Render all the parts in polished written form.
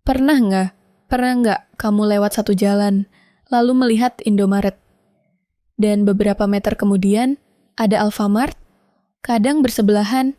Pernah nggak kamu lewat satu jalan, lalu melihat Indomaret? Dan beberapa meter kemudian, ada Alfamart, kadang bersebelahan,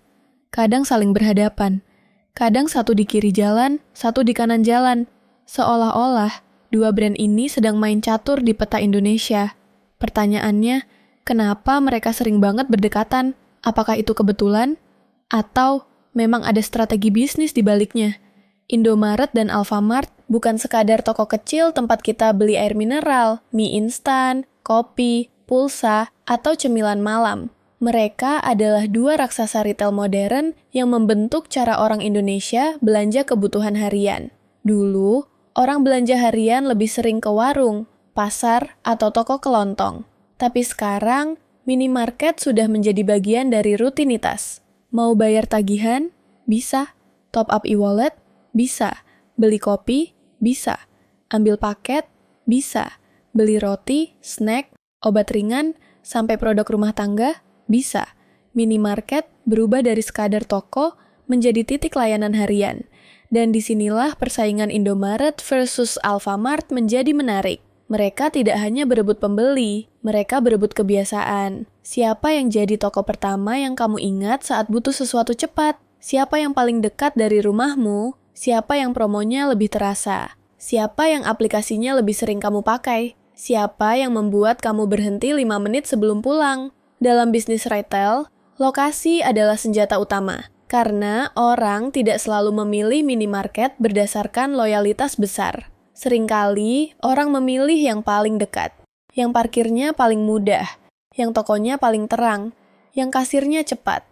kadang saling berhadapan, kadang satu di kiri jalan, satu di kanan jalan, seolah-olah dua brand ini sedang main catur di peta Indonesia. Pertanyaannya, kenapa mereka sering banget berdekatan? Apakah itu kebetulan? Atau memang ada strategi bisnis di baliknya? Indomaret dan Alfamart bukan sekadar toko kecil tempat kita beli air mineral, mie instan, kopi, pulsa, atau cemilan malam. Mereka adalah dua raksasa retail modern yang membentuk cara orang Indonesia belanja kebutuhan harian. Dulu, orang belanja harian lebih sering ke warung, pasar, atau toko kelontong. Tapi sekarang, minimarket sudah menjadi bagian dari rutinitas. Mau bayar tagihan? Bisa. Top up e-wallet? Bisa. Beli kopi? Bisa. Ambil paket? Bisa. Beli roti, snack, obat ringan, sampai produk rumah tangga? Bisa. Minimarket berubah dari sekadar toko menjadi titik layanan harian. Dan disinilah persaingan Indomaret versus Alfamart menjadi menarik. Mereka tidak hanya berebut pembeli, mereka berebut kebiasaan. Siapa yang jadi toko pertama yang kamu ingat saat butuh sesuatu cepat? Siapa yang paling dekat dari rumahmu? Siapa yang promonya lebih terasa? Siapa yang aplikasinya lebih sering kamu pakai? Siapa yang membuat kamu berhenti 5 menit sebelum pulang? Dalam bisnis retail, lokasi adalah senjata utama. Karena orang tidak selalu memilih minimarket berdasarkan loyalitas besar. Seringkali orang memilih yang paling dekat, yang parkirnya paling mudah, yang tokonya paling terang, yang kasirnya cepat,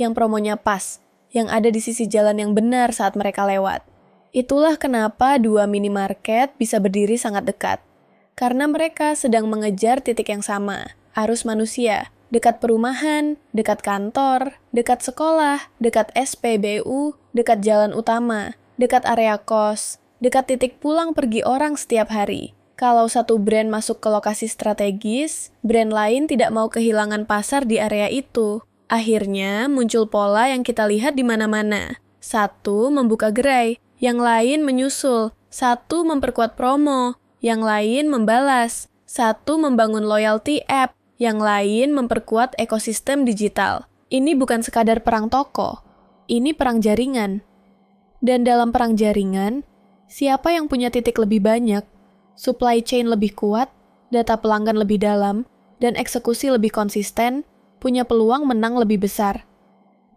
yang promonya pas, yang ada di sisi jalan yang benar saat mereka lewat. Itulah kenapa dua minimarket bisa berdiri sangat dekat. Karena mereka sedang mengejar titik yang sama, arus manusia, dekat perumahan, dekat kantor, dekat sekolah, dekat SPBU, dekat jalan utama, dekat area kos, dekat titik pulang pergi orang setiap hari. Kalau satu brand masuk ke lokasi strategis, brand lain tidak mau kehilangan pasar di area itu. Akhirnya muncul pola yang kita lihat di mana-mana. Satu membuka gerai, yang lain menyusul. Satu memperkuat promo, yang lain membalas. Satu membangun loyalty app, yang lain memperkuat ekosistem digital. Ini bukan sekadar perang toko, ini perang jaringan. Dan dalam perang jaringan, siapa yang punya titik lebih banyak, supply chain lebih kuat, data pelanggan lebih dalam, dan eksekusi lebih konsisten, punya peluang menang lebih besar.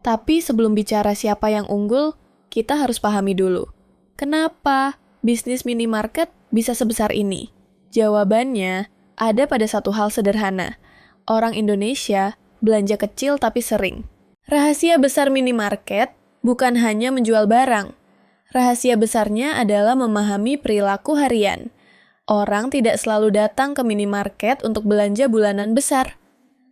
Tapi sebelum bicara siapa yang unggul, kita harus pahami dulu. Kenapa bisnis minimarket bisa sebesar ini? Jawabannya ada pada satu hal sederhana. Orang Indonesia belanja kecil tapi sering. Rahasia besar minimarket bukan hanya menjual barang. Rahasia besarnya adalah memahami perilaku harian. Orang tidak selalu datang ke minimarket untuk belanja bulanan besar.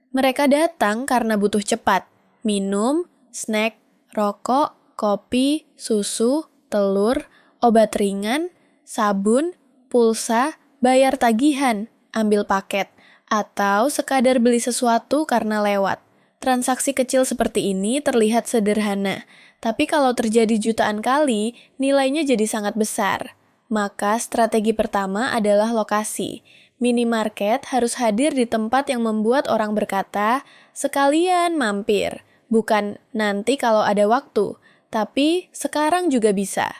Mereka datang karena butuh cepat. Minum, snack, rokok, kopi, susu, telur, obat ringan, sabun, pulsa, bayar tagihan, ambil paket, atau sekadar beli sesuatu karena lewat. Transaksi kecil seperti ini terlihat sederhana, tapi kalau terjadi jutaan kali, nilainya jadi sangat besar. Maka strategi pertama adalah lokasi. Minimarket harus hadir di tempat yang membuat orang berkata, sekalian mampir. Bukan nanti kalau ada waktu, tapi sekarang juga bisa.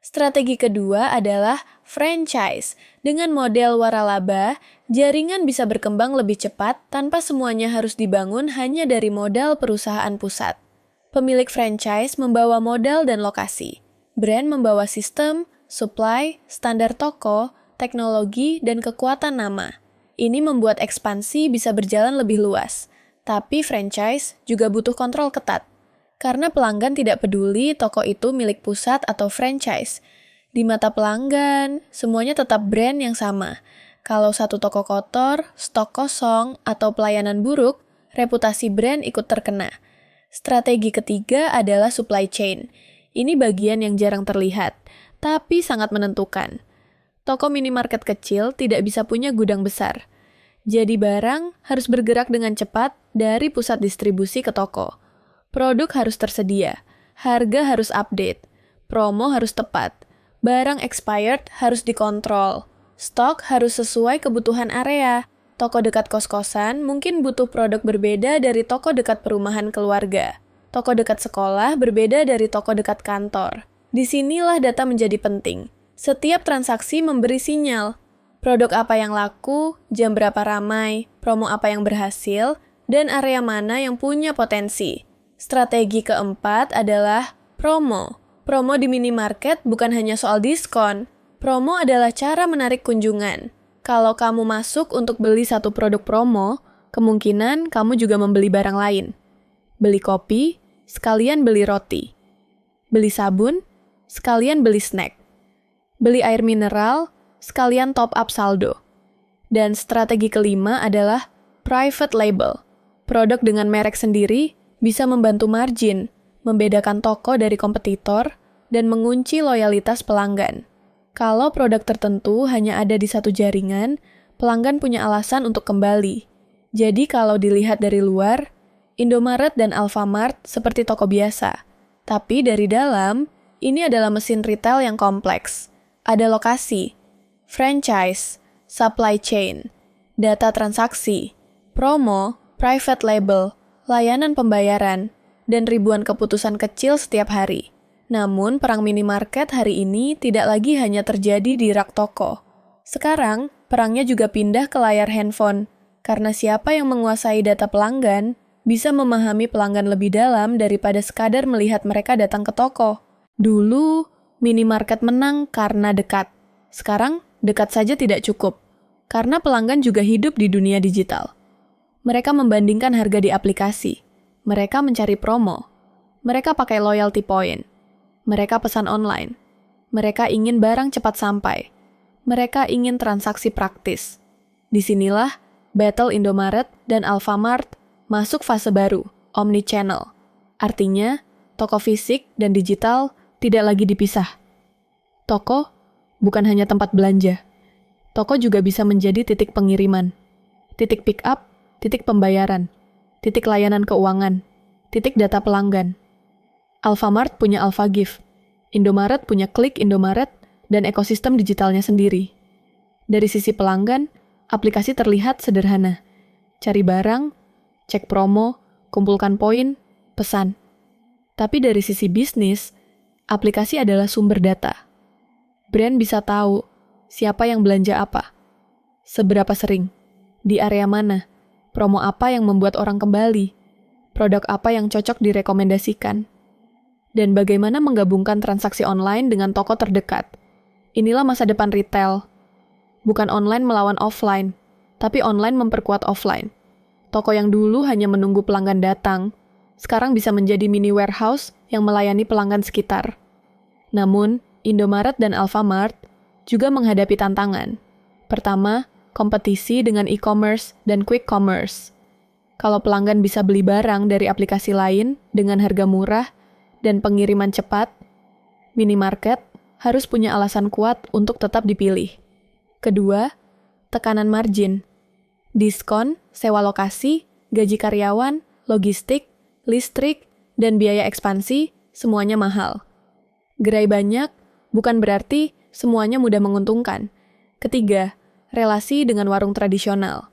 Strategi kedua adalah franchise. Dengan model waralaba, jaringan bisa berkembang lebih cepat tanpa semuanya harus dibangun hanya dari modal perusahaan pusat. Pemilik franchise membawa modal dan lokasi. Brand membawa sistem, supply, standar toko, teknologi, dan kekuatan nama. Ini membuat ekspansi bisa berjalan lebih luas. Tapi franchise juga butuh kontrol ketat. Karena pelanggan tidak peduli toko itu milik pusat atau franchise. Di mata pelanggan, semuanya tetap brand yang sama. Kalau satu toko kotor, stok kosong, atau pelayanan buruk, reputasi brand ikut terkena. Strategi ketiga adalah supply chain. Ini bagian yang jarang terlihat, tapi sangat menentukan. Toko minimarket kecil tidak bisa punya gudang besar. Jadi barang harus bergerak dengan cepat dari pusat distribusi ke toko. Produk harus tersedia, harga harus update, promo harus tepat, Barang expired harus dikontrol. Stok harus sesuai kebutuhan area. Toko dekat kos-kosan mungkin butuh produk berbeda dari toko dekat perumahan keluarga. Toko dekat sekolah berbeda dari toko dekat kantor. Disinilah data menjadi penting. Setiap transaksi memberi sinyal. Produk apa yang laku, jam berapa ramai, promo apa yang berhasil, dan area mana yang punya potensi. Strategi keempat adalah promo. Promo di minimarket bukan hanya soal diskon. Promo adalah cara menarik kunjungan. Kalau kamu masuk untuk beli satu produk promo, kemungkinan kamu juga membeli barang lain. Beli kopi, sekalian beli roti. Beli sabun, sekalian beli snack. Beli air mineral, sekalian top up saldo. Dan strategi kelima adalah private label. Produk dengan merek sendiri bisa membantu margin, membedakan toko dari kompetitor, dan mengunci loyalitas pelanggan. Kalau produk tertentu hanya ada di satu jaringan, pelanggan punya alasan untuk kembali. Jadi kalau dilihat dari luar, Indomaret dan Alfamart seperti toko biasa. Tapi dari dalam, ini adalah mesin retail yang kompleks. Ada lokasi, franchise, supply chain, data transaksi, promo, private label, layanan pembayaran, dan ribuan keputusan kecil setiap hari. Namun, perang minimarket hari ini tidak lagi hanya terjadi di rak toko. Sekarang, perangnya juga pindah ke layar handphone, karena siapa yang menguasai data pelanggan bisa memahami pelanggan lebih dalam daripada sekadar melihat mereka datang ke toko. Dulu, minimarket menang karena dekat. Sekarang, dekat saja tidak cukup, karena pelanggan juga hidup di dunia digital. Mereka membandingkan harga di aplikasi. Mereka mencari promo. Mereka pakai loyalty point. Mereka pesan online. Mereka ingin barang cepat sampai. Mereka ingin transaksi praktis. Disinilah battle Indomaret dan Alfamart masuk fase baru, omnichannel. Artinya, toko fisik dan digital tidak lagi dipisah. Toko bukan hanya tempat belanja. Toko juga bisa menjadi titik pengiriman, titik pick up, titik pembayaran, titik layanan keuangan, titik data pelanggan. Alfamart punya AlfaGift, Indomaret punya Klik Indomaret, dan ekosistem digitalnya sendiri. Dari sisi pelanggan, aplikasi terlihat sederhana. Cari barang, cek promo, kumpulkan poin, pesan. Tapi dari sisi bisnis, aplikasi adalah sumber data. Brand bisa tahu siapa yang belanja apa, seberapa sering, di area mana, promo apa yang membuat orang kembali, produk apa yang cocok direkomendasikan, dan bagaimana menggabungkan transaksi online dengan toko terdekat. Inilah masa depan retail. Bukan online melawan offline, tapi online memperkuat offline. Toko yang dulu hanya menunggu pelanggan datang, sekarang bisa menjadi mini warehouse yang melayani pelanggan sekitar. Namun, Indomaret dan Alfamart juga menghadapi tantangan. Pertama, kompetisi dengan e-commerce dan quick commerce. Kalau pelanggan bisa beli barang dari aplikasi lain dengan harga murah dan pengiriman cepat, minimarket harus punya alasan kuat untuk tetap dipilih. Kedua, tekanan margin. Diskon, sewa lokasi, gaji karyawan, logistik, listrik, dan biaya ekspansi, semuanya mahal. Gerai banyak bukan berarti semuanya mudah menguntungkan. Ketiga, relasi dengan warung tradisional.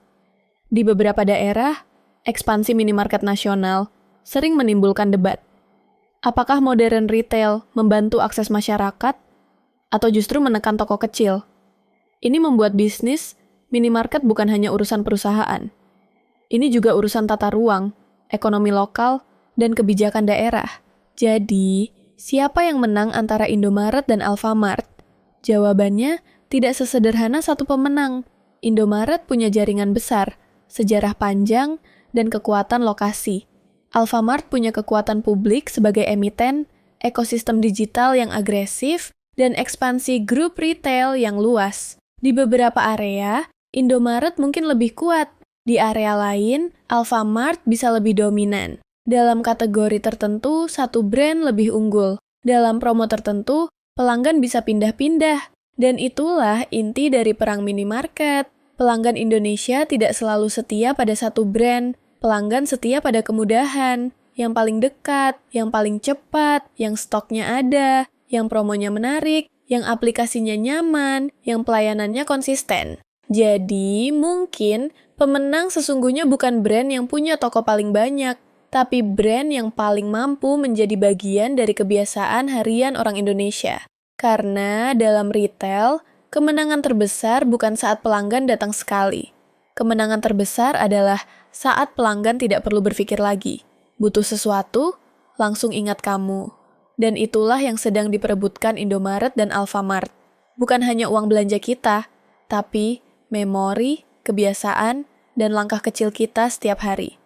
Di beberapa daerah, ekspansi minimarket nasional sering menimbulkan debat. Apakah modern retail membantu akses masyarakat atau justru menekan toko kecil? Ini membuat bisnis minimarket bukan hanya urusan perusahaan. Ini juga urusan tata ruang, ekonomi lokal, dan kebijakan daerah. Jadi, siapa yang menang antara Indomaret dan Alfamart? Jawabannya tidak sesederhana satu pemenang. Indomaret punya jaringan besar, sejarah panjang, dan kekuatan lokasi. Alfamart punya kekuatan publik sebagai emiten, ekosistem digital yang agresif, dan ekspansi grup retail yang luas. Di beberapa area, Indomaret mungkin lebih kuat. Di area lain, Alfamart bisa lebih dominan. Dalam kategori tertentu, satu brand lebih unggul. Dalam promo tertentu, pelanggan bisa pindah-pindah. Dan itulah inti dari perang minimarket. Pelanggan Indonesia tidak selalu setia pada satu brand. Pelanggan setia pada kemudahan, yang paling dekat, yang paling cepat, yang stoknya ada, yang promonya menarik, yang aplikasinya nyaman, yang pelayanannya konsisten. Jadi, mungkin pemenang sesungguhnya bukan brand yang punya toko paling banyak, tapi brand yang paling mampu menjadi bagian dari kebiasaan harian orang Indonesia. Karena dalam retail, kemenangan terbesar bukan saat pelanggan datang sekali. Kemenangan terbesar adalah saat pelanggan tidak perlu berpikir lagi. Butuh sesuatu, langsung ingat kamu. Dan itulah yang sedang diperebutkan Indomaret dan Alfamart. Bukan hanya uang belanja kita, tapi memori, kebiasaan, dan langkah kecil kita setiap hari.